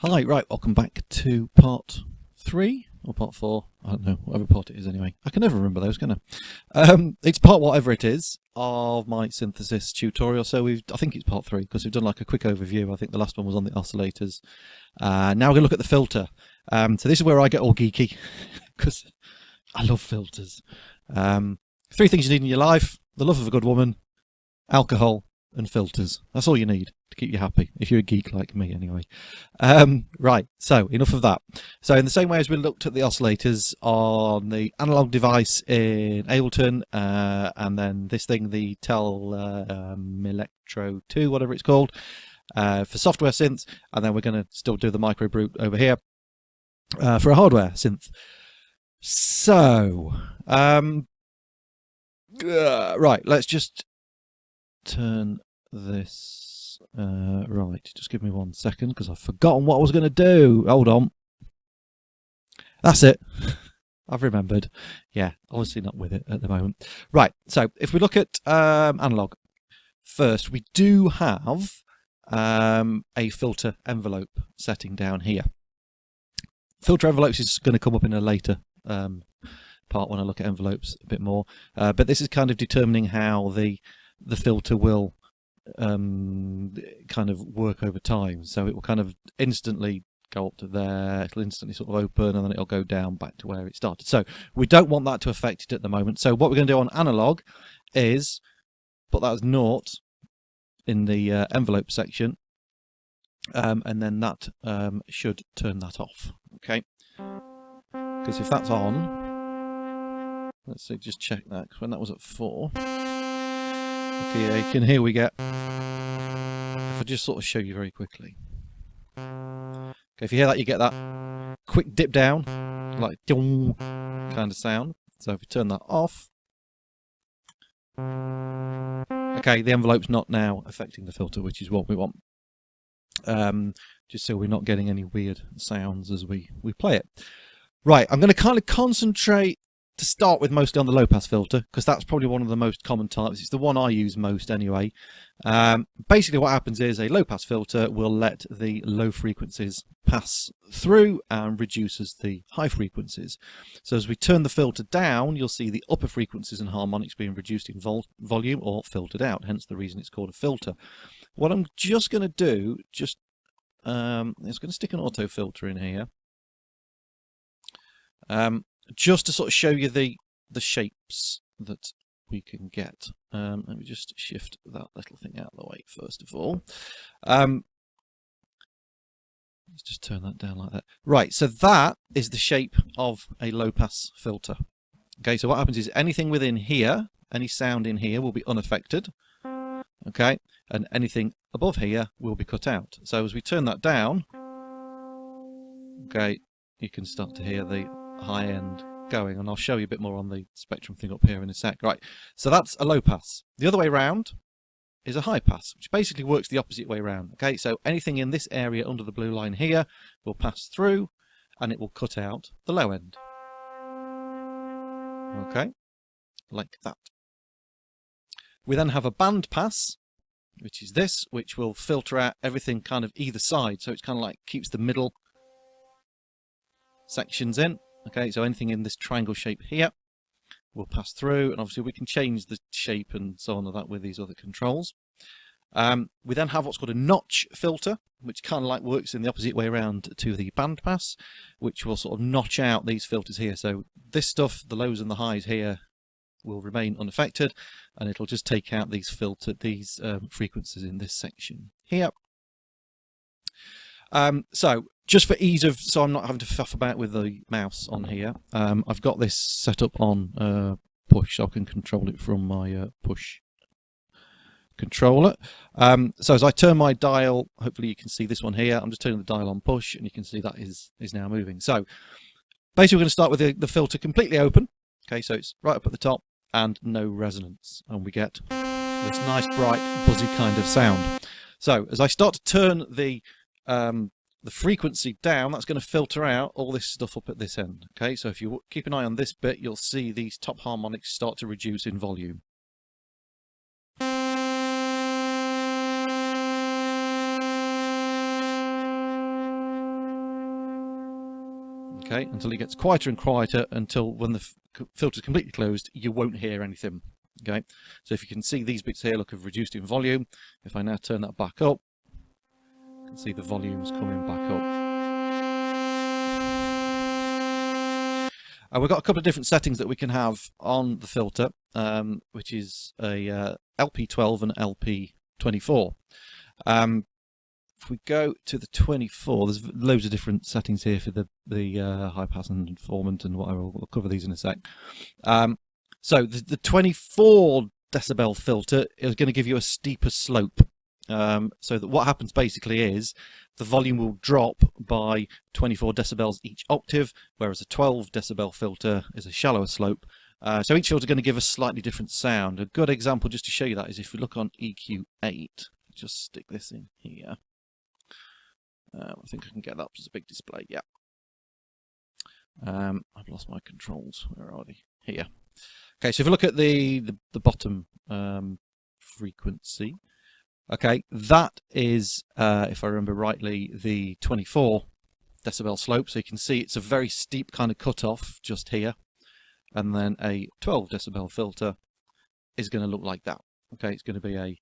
Hi, right, welcome back to part 3 or part 4. I don't know, whatever part it is anyway. I can never remember those, can I? It's part whatever it is of my synthesis tutorial. So I think it's part 3 because we've done like a quick overview. I think the last one was on the oscillators. Now we're going to look at the filter. So this is where I get all geeky because I love filters. 3 things you need in your life: the love of a good woman, alcohol, and filters. That's all you need to keep you happy, if you're a geek like me anyway. Right, so enough of that. So in the same way as we looked at the oscillators on the analog device in Ableton, and then this thing, the Electro 2, whatever it's called, for software synths, and then we're going to still do the micro brute over here for a hardware synth. So, right, let's just turn this right. Just give me 1 second because I've forgotten what I was going to do. Hold on. That's it. I've remembered. Yeah, obviously not with it at the moment. Right, so if we look at analog first, we do have a filter envelope setting down here. Filter envelopes is going to come up in a later part when I look at envelopes a bit more, but this is kind of determining how the filter will kind of work over time. So it will kind of instantly go up to there, it'll instantly sort of open, and then it'll go down back to where it started. So we don't want that to affect it at the moment. So what we're going to do on analog is put that as 0 in the envelope section, and then that should turn that off. Okay, because if that's on, let's see, just check that, because when that was at 4, okay, yeah, you can hear we get, if I just sort of show you very quickly. Okay, if you hear that, you get that quick dip down, like dong kind of sound. So if we turn that off, okay, the envelope's not now affecting the filter, which is what we want. Just so we're not getting any weird sounds as we play it. Right, I'm going to kind of concentrate to start with mostly on the low pass filter, because that's probably one of the most common types. It's the one I use most anyway. Basically what happens is a low pass filter will let the low frequencies pass through and reduces the high frequencies. So as we turn the filter down, you'll see the upper frequencies and harmonics being reduced in volume or filtered out, hence the reason it's called a filter. What I'm just going to do, is going to stick an auto filter in here. Just to sort of show you the shapes that we can get. Let me just shift that little thing out of the way first of all. Let's just turn that down like that. Right, so that is the shape of a low pass filter. Okay, so what happens is anything within here, any sound in here will be unaffected. Okay, and anything above here will be cut out. So as we turn that down, okay, you can start to hear the high end going, and I'll show you a bit more on the spectrum thing up here in a sec. Right, so that's a low pass. The other way round is a high pass, which basically works the opposite way round. Okay, so anything in this area under the blue line here will pass through and it will cut out the low end. Okay, like that. We then have a band pass, which is this, which will filter out everything kind of either side, so it's kind of like keeps the middle sections in. Okay, so anything in this triangle shape here will pass through, and obviously we can change the shape and so on of that with these other controls. We then have what's called a notch filter, which kind of like works in the opposite way around to the band pass, which will sort of notch out these filters here. So this stuff, the lows and the highs here, will remain unaffected, and it'll just take out these frequencies in this section here. So just for ease of, so I'm not having to faff about with the mouse on here, I've got this set up on push, so I can control it from my push controller. So as I turn my dial, hopefully you can see this one here, I'm just turning the dial on push, and you can see that is now moving. So basically we're going to start with the filter completely open. Okay, so it's right up at the top and no resonance, and we get this nice bright buzzy kind of sound. So as I start to turn the frequency down, that's going to filter out all this stuff up at this end. Okay, so if you keep an eye on this bit, you'll see these top harmonics start to reduce in volume. Okay, until it gets quieter and quieter, until when the filter's completely closed, you won't hear anything. Okay, so if you can see these bits here, look, have reduced in volume. If I now turn that back up, you can see the volume's coming back up. We've got a couple of different settings that we can have on the filter, which is a LP12 and LP24. If we go to the 24, there's loads of different settings here for the high pass and informant and whatever. We'll cover these in a sec. So the 24 decibel filter is going to give you a steeper slope. So that what happens basically is the volume will drop by 24 decibels each octave, whereas a 12 decibel filter is a shallower slope. So each filter is going to give a slightly different sound. A good example just to show you that is if we look on EQ8, just stick this in here. I think I can get that up as a big display. Yeah. I've lost my controls. Where are they? Here. Okay, so if you look at the bottom frequency, okay, that is, if I remember rightly, the 24 decibel slope. So you can see it's a very steep kind of cutoff just here, and then a 12 decibel filter is going to look like that. Okay, it's going to be a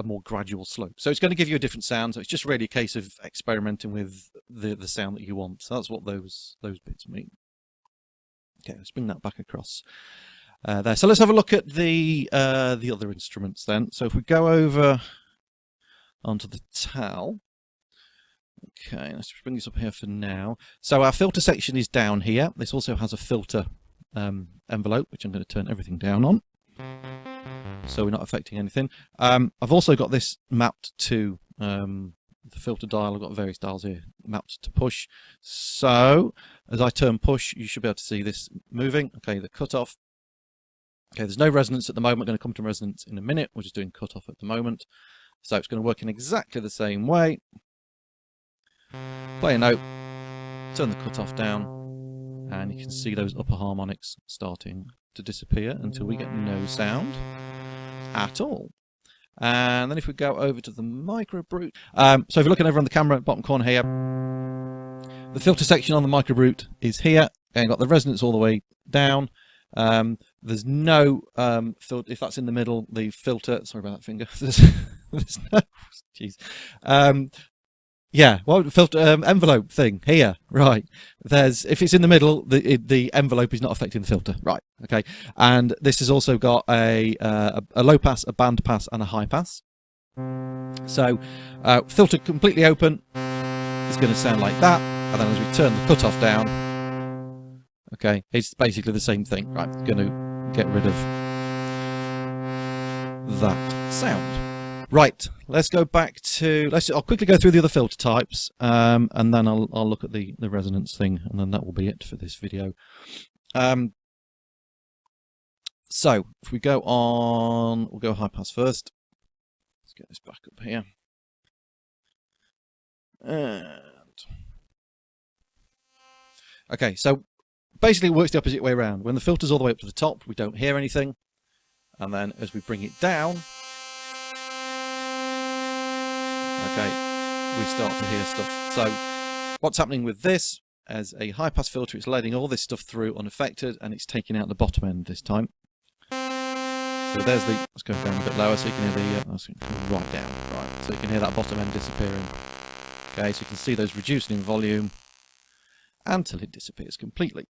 more gradual slope. So it's going to give you a different sound. So it's just really a case of experimenting with the sound that you want. So that's what those bits mean. Okay, let's bring that back across there. So let's have a look at the other instruments then. So if we go over onto the TAL. Okay, let's just bring this up here for now. So our filter section is down here. This also has a filter envelope, which I'm going to turn everything down on, so we're not affecting anything. I've also got this mapped to the filter dial. I've got various dials here mapped to push. So as I turn push, you should be able to see this moving. Okay, the cutoff. Okay, there's no resonance at the moment. I'm going to come to resonance in a minute. We're just doing cutoff at the moment. So it's going to work in exactly the same way. Play a note, turn the cutoff down, and you can see those upper harmonics starting to disappear until we get no sound at all. And then if we go over to the micro brute, so if you're looking over on the camera, bottom corner here, the filter section on the micro brute is here, and got the resonance all the way down. There's no filter. If that's in the middle, the filter. Sorry about that finger. There's no. Jeez. Yeah, well, filter envelope thing here, right? There's if it's in the middle, the envelope is not affecting the filter, right? Okay, and this has also got a low pass, a band pass, and a high pass. So filter completely open is going to sound like that, and then as we turn the cutoff down, okay, it's basically the same thing, right? It's going to get rid of that sound. Right, let's go back to, I'll quickly go through the other filter types, and then I'll look at the resonance thing, and then that will be it for this video. So, if we go on, we'll go high pass first. Let's get this back up here. And okay, so basically it works the opposite way around. When the filter's all the way up to the top, we don't hear anything, and then as we bring it down, okay, we start to hear stuff. So what's happening with this, as a high pass filter, it's letting all this stuff through unaffected, and it's taking out the bottom end this time. So there's the, let's go down a bit lower so you can hear the, right down, right, so you can hear that bottom end disappearing. Okay, so you can see those reducing in volume until it disappears completely.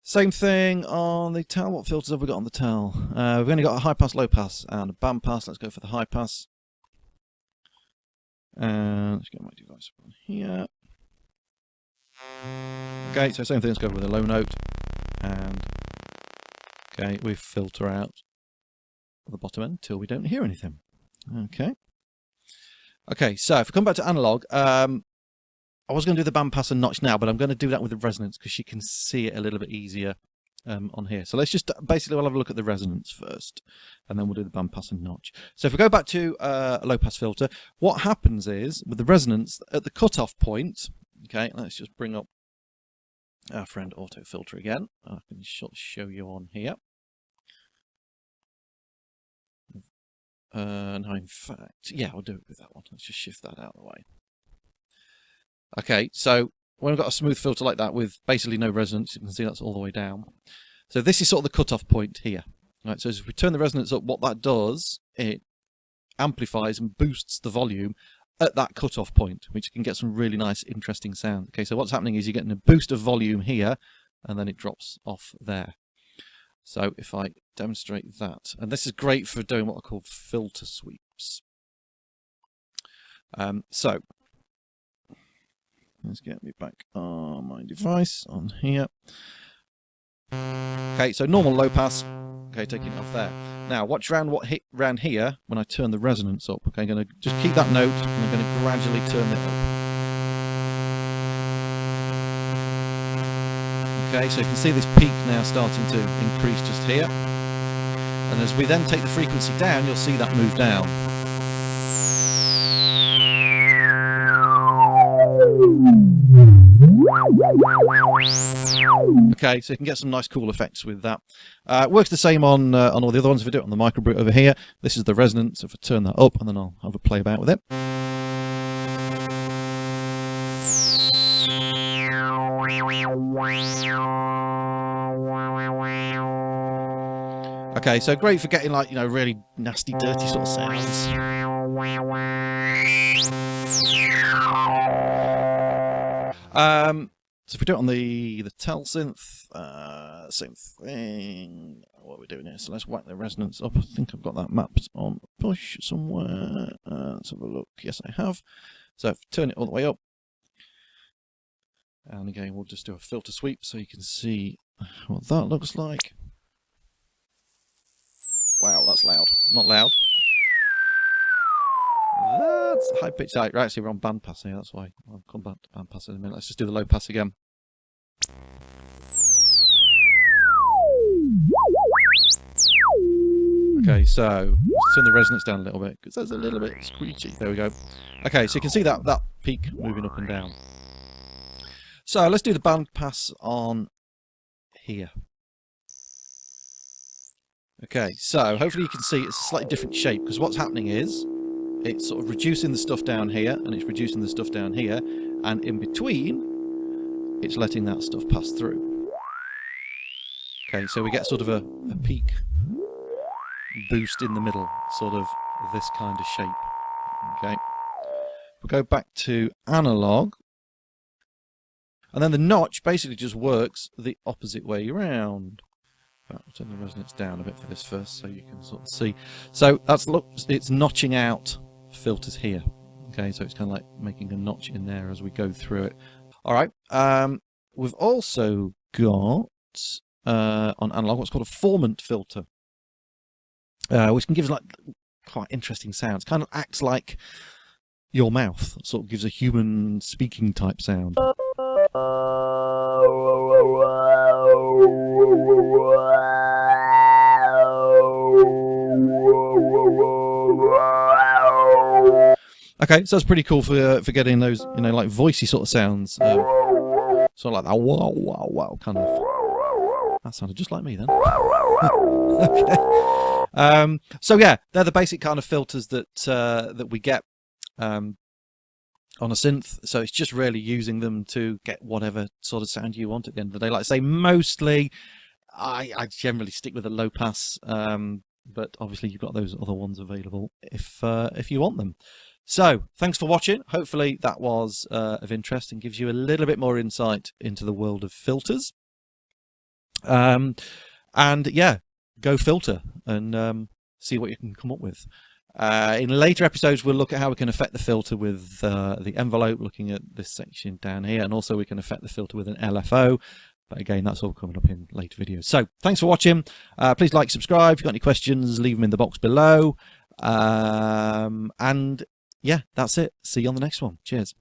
Same thing on the TAL. What filters have we got on the TAL? We've only got a high pass, low pass, and a band pass. Let's go for the high pass. Let's get my device on here. Okay, so same thing. Let's go with a low note, and okay, we filter out the bottom end until we don't hear anything. Okay. Okay, so if we come back to analog, I was going to do the band pass and notch now, but I'm going to do that with the resonance because you can see it a little bit easier on here. So let's just basically we'll have a look at the resonance first, and then we'll do the band pass and notch. So if we go back to a low pass filter, what happens is with the resonance at the cutoff point. Okay, let's just bring up our friend auto filter again. I can show you on here. No, in fact, yeah, I'll do it with that one. Let's just shift that out of the way. Okay, so when we've got a smooth filter like that with basically no resonance, you can see that's all the way down. So this is sort of the cutoff point here. Right, so as we turn the resonance up, what that does, it amplifies and boosts the volume at that cutoff point, which can get some really nice, interesting sound. Okay, so what's happening is you're getting a boost of volume here, and then it drops off there. So if I demonstrate that, and this is great for doing what are called filter sweeps. So let's get me back on my device on here. Okay, so normal low pass. Okay, taking it off there. Now watch around what hit round here when I turn the resonance up. Okay, I'm going to just keep that note and I'm going to gradually turn it up. Okay, so you can see this peak now starting to increase just here. And as we then take the frequency down, you'll see that move down. Okay, so you can get some nice cool effects with that. Works the same on all the other ones. If I do it on the microbrute over here, this is the resonance. If I turn that up, and then I'll have a play about with it. Okay, so great for getting like, you know, really nasty, dirty sort of sounds. So if we do it on the tel synth, same thing. What are we doing here? So let's whack the resonance up. I think I've got that mapped on push somewhere. Let's have a look. Yes, I have. So if I turn it all the way up, and again we'll just do a filter sweep so you can see what that looks like. Wow, that's loud. Not loud. That's high pitch. Right, actually we're on band pass here, that's why. I'll come back to band pass in a minute. Let's just do the low pass again. Okay, so let's turn the resonance down a little bit because that's a little bit screechy. There we go. Okay, so you can see that peak moving up and down. So let's do the band pass on here. Okay, so hopefully you can see it's a slightly different shape because what's happening is it's sort of reducing the stuff down here and it's reducing the stuff down here, and in between it's letting that stuff pass through. Okay, so we get sort of a peak boost in the middle, sort of this kind of shape. Okay, we'll go back to analog, and then the notch basically just works the opposite way around. I'll turn the resonance down a bit for this first so you can sort of see. So that's, look, it's notching out filters here. Okay, so it's kind of like making a notch in there as we go through it. All right, we've also got on analog what's called a formant filter, which can give us like quite interesting sounds. Kind of acts like your mouth, sort of gives a human speaking type sound. Okay, so that's pretty cool for getting those, you know, like voicey sort of sounds. Sort of like that wow, wow, wow kind of. That sounded just like me then. Okay. So yeah, they're the basic kind of filters that that we get on a synth. So it's just really using them to get whatever sort of sound you want at the end of the day. Like I say, mostly I generally stick with a low pass, but obviously you've got those other ones available if you want them. So thanks for watching. Hopefully that was of interest and gives you a little bit more insight into the world of filters. And yeah, go filter and see what you can come up with. In later episodes, we'll look at how we can affect the filter with the envelope, looking at this section down here, and also we can affect the filter with an LFO. But again, that's all coming up in later videos. So thanks for watching. Please like, subscribe. If you've got any questions, leave them in the box below. And yeah, that's it. See you on the next one. Cheers.